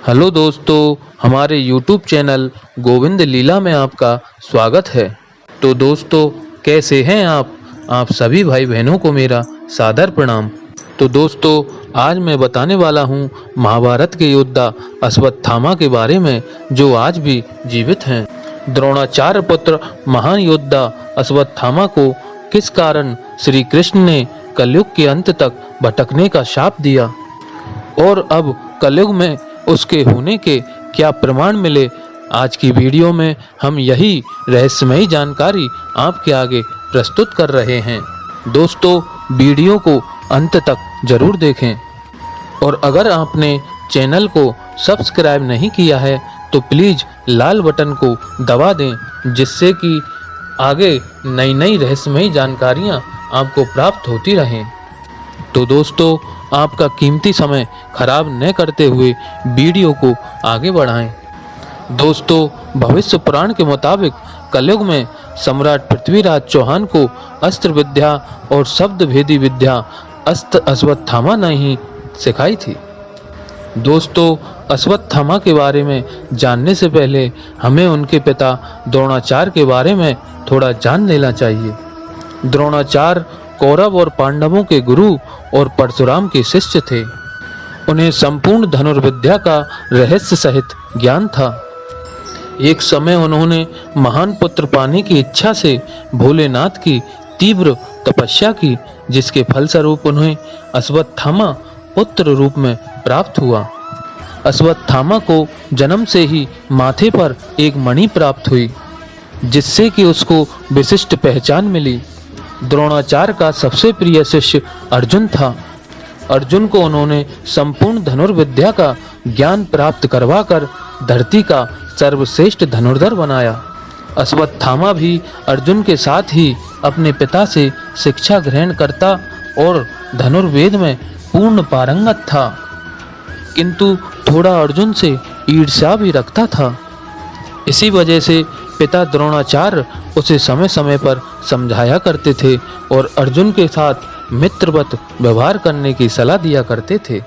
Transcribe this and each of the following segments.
Hello दोस्तों, हमारे YouTube channel Govind लीला में आपका स्वागत है। तो दोस्तों, कैसे हैं आप सभी भाई बहनों को मेरा सादर प्रणाम। तो दोस्तों, आज मैं बताने वाला हूं महाभारत के योद्धा अश्वत्थामा के बारे में, जो आज भी जीवित हैं। द्रोणाचार्य पुत्र महान योद्धा अश्वत्थामा को किस कारण श्री कृष्ण ने कलयुग के अंत तक भटकने का शाप दिया और अब कलयुग में उसके होने के क्या प्रमाण मिले, आज की वीडियो में हम यही रहस्यमयी जानकारी आपके आगे प्रस्तुत कर रहे हैं। दोस्तों, वीडियो को अंत तक जरूर देखें और अगर आपने चैनल को सब्सक्राइब नहीं किया है तो प्लीज़ लाल बटन को दबा दें, जिससे कि आगे नई नई रहस्यमयी जानकारियाँ आपको प्राप्त होती रहें। तो दोस्तों, आपका कीमती समय खराब न करते हुए वीडियो को आगे बढ़ाएं। दोस्तों, भविष्य पुराण के मुताबिक कलयुग में सम्राट पृथ्वीराज चौहान को अस्त्र विद्या और शब्द भेदी विद्या अश्वत्थामा ने ही सिखाई थी। दोस्तों, अश्वत्थामा के बारे में जानने से पहले हमें उनके पिता द्रोणाचार्य के बारे में थोड़ा जान लेना चाहिए। द्रोणाचार्य कौरव और पांडवों के गुरु और परशुराम के शिष्य थे। उन्हें संपूर्ण धनुर्विद्या का रहस्य सहित ज्ञान था। एक समय उन्होंने महान पुत्र पाने की इच्छा से भोलेनाथ की तीव्र तपस्या की, जिसके फलस्वरूप उन्हें अश्वत्थामा पुत्र रूप में प्राप्त हुआ। अश्वत्थामा को जन्म से ही माथे पर एक मणि प्राप्त हुई, जिससे कि उसको विशिष्ट पहचान मिली। द्रोणाचार्य का सबसे प्रिय शिष्य अर्जुन था। अर्जुन को उन्होंने संपूर्ण धनुर्विद्या का ज्ञान प्राप्त करवाकर धरती का सर्वश्रेष्ठ धनुर्धर बनाया। अश्वत्थामा भी अर्जुन के साथ ही अपने पिता से शिक्षा ग्रहण करता और धनुर्वेद में पूर्ण पारंगत था, किंतु थोड़ा अर्जुन से ईर्ष्या भी रखता था। इसी वजह से पिता द्रोणाचार्य उसे समय समय पर समझाया करते थे और अर्जुन के साथ मित्रवत व्यवहार करने की सलाह दिया करते थे।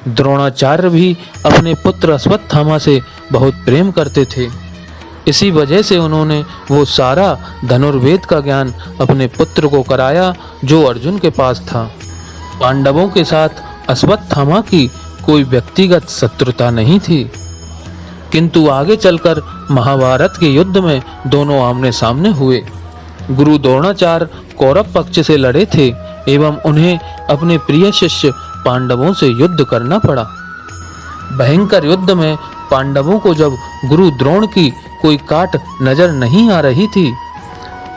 द्रोणाचार्य भी अपने पुत्र अश्वत्थामा से बहुत प्रेम करते थे। इसी वजह से उन्होंने वो सारा धनुर्वेद का ज्ञान अपने पुत्र को कराया जो अर्जुन के पास था। पांडवों के साथ अश्वत्थामा की कोई व्यक्तिगत शत्रुता नहीं थी, किंतु आगे चलकर महाभारत के युद्ध में दोनों आमने सामने हुए। गुरु द्रोणाचार्य कौरव पक्ष से लड़े थे एवं उन्हें अपने प्रिय शिष्य पांडवों से युद्ध करना पड़ा। भयंकर युद्ध में पांडवों को जब गुरु द्रोण की कोई काट नजर नहीं आ रही थी,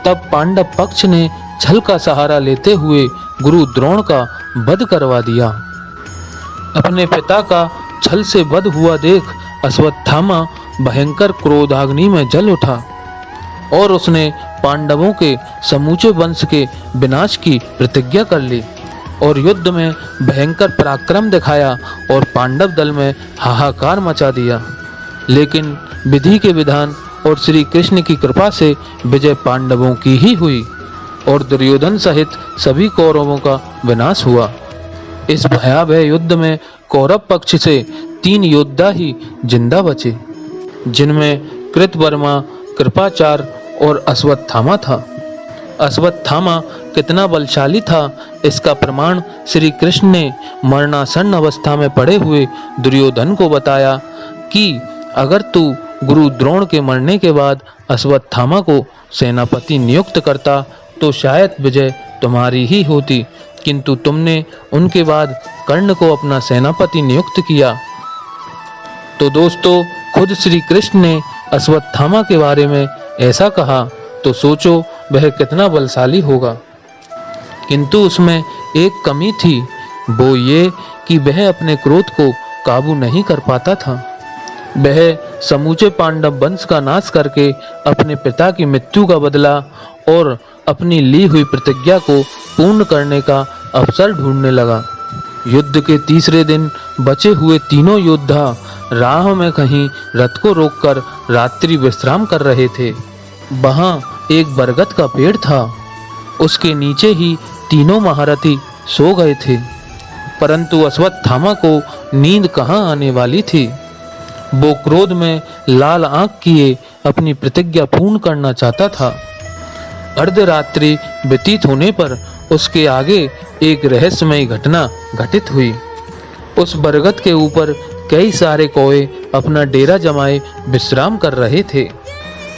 तब पांडव पक्ष ने छल का सहारा लेते हुए गुरु द्रोण का वध करवा दिया। अपने पिता का छल से वध हुआ देख अश्वत्थामा भयंकर क्रोधाग्नि में जल उठा और उसने पांडवों के समूचे वंश के विनाश की प्रतिज्ञा कर ली और युद्ध में भयंकर पराक्रम दिखाया और पांडव दल में हाहाकार मचा दिया। लेकिन विधि के विधान और श्री कृष्ण की कृपा से विजय पांडवों की ही हुई और दुर्योधन सहित सभी कौरवों का विनाश हुआ। इस भयावह युद्ध में कौरव पक्ष से 3 योद्धा ही जिंदा बचे, जिनमें कृतवर्मा, कृपाचार्य और अश्वत्थामा था। अश्वत्थामा कितना बलशाली था, इसका प्रमाण श्री कृष्ण ने मरणासन्न अवस्था में पड़े हुए दुर्योधन को बताया कि अगर तू गुरु द्रोण के मरने के बाद अश्वत्थामा को सेनापति नियुक्त करता तो शायद विजय तुम्हारी ही होती, किंतु तुमने उनके बाद कर्ण को अपना सेनापति नियुक्त किया। तो दोस्तों, खुद श्री कृष्ण ने अश्वत्थामा के बारे में ऐसा कहा तो सोचो वह कितना बलशाली होगा। किंतु उसमें एक कमी थी, वो ये कि वह अपने क्रोध को काबू नहीं कर पाता था। वह समूचे पांडव वंश का नाश करके अपने पिता की मृत्यु का बदला और अपनी ली हुई प्रतिज्ञा को पूर्ण करने का अवसर ढूंढने लगा। युद्ध के तीसरे दिन बचे हुए तीनों योद्धा राह में कहीं रथ को रोककर रात्रि विश्राम कर रहे थे। वहां एक बरगद का पेड़ था, उसके नीचे ही तीनों महारथी सो गए थे, परंतु अश्वत्थामा को नींद कहाँ आने वाली थी। वो क्रोध में लाल आंख किए अपनी प्रतिज्ञा पूर्ण करना चाहता था। अर्धरात्रि व्यतीत होने पर उसके आगे एक रहस्यमयी घटना घटित हुई। उस बरगद के ऊपर कई सारे कौवे अपना डेरा जमाए विश्राम कर रहे थे।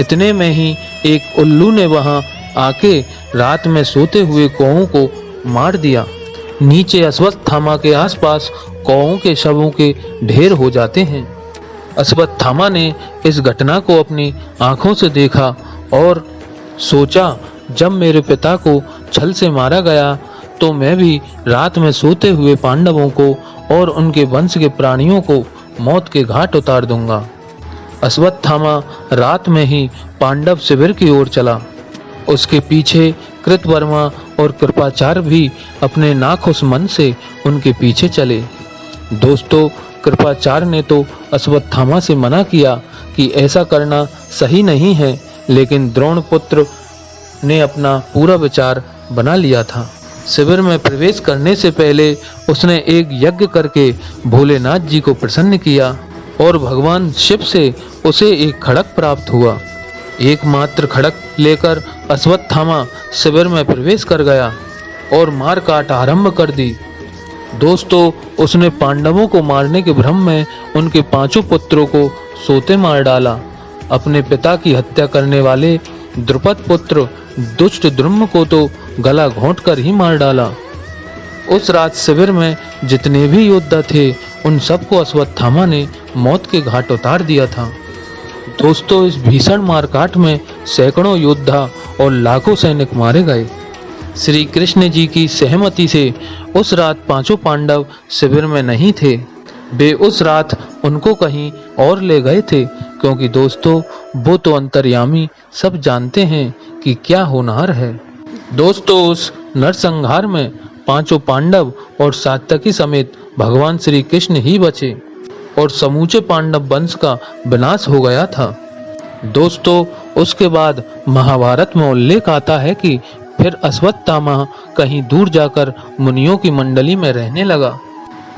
इतने में ही एक उल्लू ने वहां आके रात में सोते हुए कौवों को मार दिया। नीचे अश्वत्थामा के आसपास कौवों के शवों के ढेर हो जाते हैं। अश्वत्थामा ने इस घटना को अपनी आंखों से देखा और सोचा, जब मेरे पिता को छल से मारा गया तो मैं भी रात में सोते हुए पांडवों को और उनके वंश के प्राणियों को मौत के घाट उतार दूंगा। अश्वत्थामा रात में ही पांडव शिविर की ओर चला। उसके पीछे कृतवर्मा और कृपाचार्य भी अपने नाखुश मन से उनके पीछे चले। दोस्तों, कृपाचार्य ने तो अश्वत्थामा से मना किया कि ऐसा करना सही नहीं है, लेकिन द्रोणपुत्र ने अपना पूरा विचार बना लिया था। शिविर में प्रवेश करने से पहले उसने एक यज्ञ करके भोलेनाथ जी को प्रसन्न किया और भगवान शिव से उसे एक खड़ग प्राप्त हुआ। एकमात्र खड़ग लेकर अश्वत्थामा शिविर में प्रवेश कर गया और मार काट आरंभ कर दी। दोस्तों, उसने पांडवों को मारने के भ्रम में उनके 5 पुत्रों को सोते मार डाला। अपने पिता की हत्या करने वाले द्रुपद पुत्र दुष्ट द्रुम्न को तो गला घोंटकर ही मार डाला। उस रात शिविर में जितने भी योद्धा थे उन सबको अश्वत्थामा ने मौत के घाट उतार दिया था। दोस्तों, इस भीषण मारकाट में सैकड़ों योद्धा और लाखों सैनिक मारे गए। श्री कृष्ण जी की सहमति से उस रात 5 पांडव शिविर में नहीं थे। वे उस रात उनको कहीं और ले गए थे, क्योंकि दोस्तों वो तो अंतर्यामी सब जानते हैं कि क्या होनहार है। दोस्तों, उस नरसंहार में 5 पांडव और सात्यकी समेत भगवान श्री कृष्ण ही बचे और समूचे पांडव वंश का विनाश हो गया था। दोस्तों, उसके बाद महाभारत में उल्लेख आता है कि फिर अश्वत्थामा कहीं दूर जाकर मुनियों की मंडली में रहने लगा,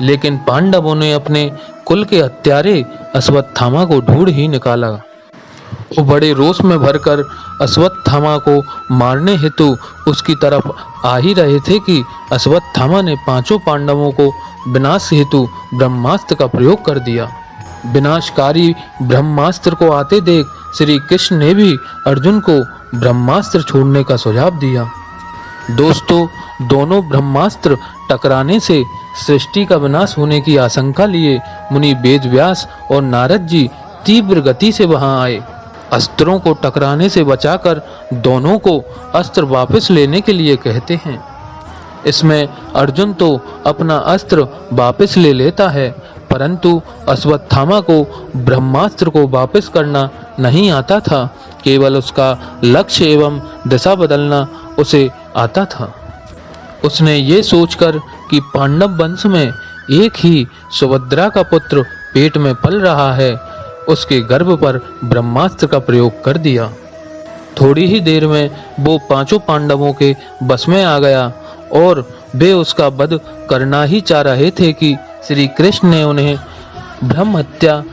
लेकिन पांडवों ने अपने कुल के हत्यारे अश्वत्थामा को ढूंढ ही निकाला। वो बड़े रोष में भरकर अश्वत्थामा को मारने हेतु उसकी तरफ आ ही रहे थे कि अश्वत्थामा ने 5 पांडवों को विनाश हेतु ब्रह्मास्त्र का प्रयोग कर दिया। विनाशकारी ब्रह्मास्त्र को आते देख श्री कृष्ण ने भी अर्जुन को ब्रह्मास्त्र छोड़ने का सुझाव दिया। दोस्तों, दोनों ब्रह्मास्त्र टकराने से सृष्टि का विनाश होने की आशंका लिए मुनि वेदव्यास और नारद जी तीव्र गति से वहां आए। अस्त्रों को टकराने से बचाकर दोनों को अस्त्र वापस लेने के लिए कहते हैं। इसमें अर्जुन तो अपना अस्त्र वापस ले लेता है, परंतु अश्वत्थामा को ब्रह्मास्त्र को वापस करना नहीं आता था। केवल उसका लक्ष्य एवं दिशा बदलना उसे आता था। उसने ये सोचकर कि पांडव वंश में एक ही सुभद्रा का पुत्र पेट में पल रहा है, उसके गर्भ पर ब्रह्मास्त्र का प्रयोग कर दिया। थोड़ी ही देर में वो 5 पांडवों के बस में आ गया और वे उसका वध करना ही चाह रहे थे कि श्री कृष्ण ने उन्हें ब्रह्म हत्या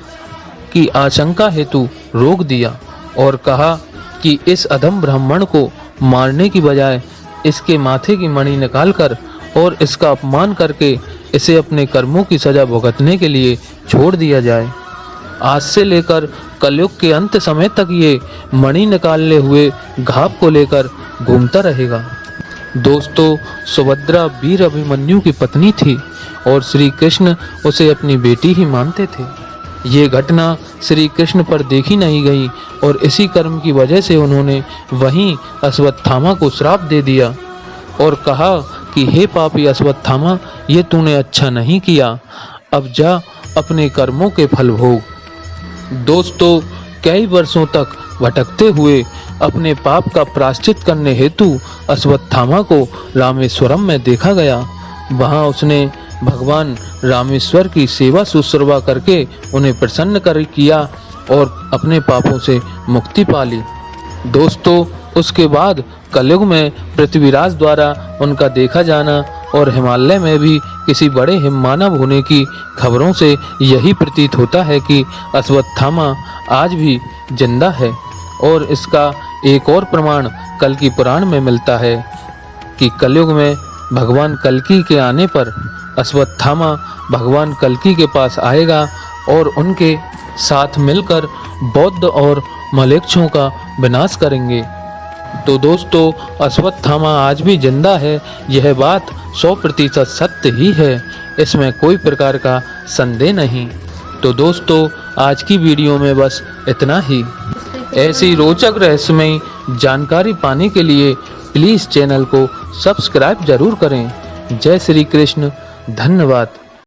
की आशंका हेतु रोक दिया और कहा कि इस अधम ब्राह्मण को मारने की बजाय इसके माथे की मणि निकालकर और इसका अपमान करके इसे अपने कर्मों की सजा भुगतने के लिए छोड़ दिया जाए। आज से लेकर कलयुग के अंत समय तक ये मणि निकालने हुए घाव को लेकर घूमता रहेगा। दोस्तों, सुभद्रा वीर अभिमन्यु की पत्नी थी और श्री कृष्ण उसे अपनी बेटी ही मानते थे। ये घटना श्री कृष्ण पर देखी नहीं गई और इसी कर्म की वजह से उन्होंने वहीं अश्वत्थामा को श्राप दे दिया और कहा कि हे पापी अश्वत्थामा, ये तूने अच्छा नहीं किया, अब जा अपने कर्मों के फल भोग। दोस्तों, कई वर्षों तक भटकते हुए अपने पाप का प्रायश्चित करने हेतु अश्वत्थामा को रामेश्वरम में देखा गया। वहां उसने भगवान रामेश्वर की सेवा शुश्रूषा करके उन्हें प्रसन्न कर किया और अपने पापों से मुक्ति पा ली। दोस्तों, उसके बाद कलयुग में पृथ्वीराज द्वारा उनका देखा जाना और हिमालय में भी किसी बड़े हिममानव होने की खबरों से यही प्रतीत होता है कि अश्वत्थामा आज भी जिंदा है। और इसका एक और प्रमाण कल्कि पुराण में मिलता है कि कलयुग में भगवान कल्कि के आने पर अश्वत्थामा भगवान कल्कि के पास आएगा और उनके साथ मिलकर बौद्ध और म्लेच्छों का विनाश करेंगे। तो दोस्तों, अश्वत्थामा आज भी जिंदा है, यह बात 100% सत्य ही है, इसमें कोई प्रकार का संदेह नहीं। तो दोस्तों, आज की वीडियो में बस इतना ही। ऐसी रोचक रहस्यमयी जानकारी पाने के लिए प्लीज़ चैनल को सब्सक्राइब जरूर करें। जय श्री कृष्ण, धन्यवाद।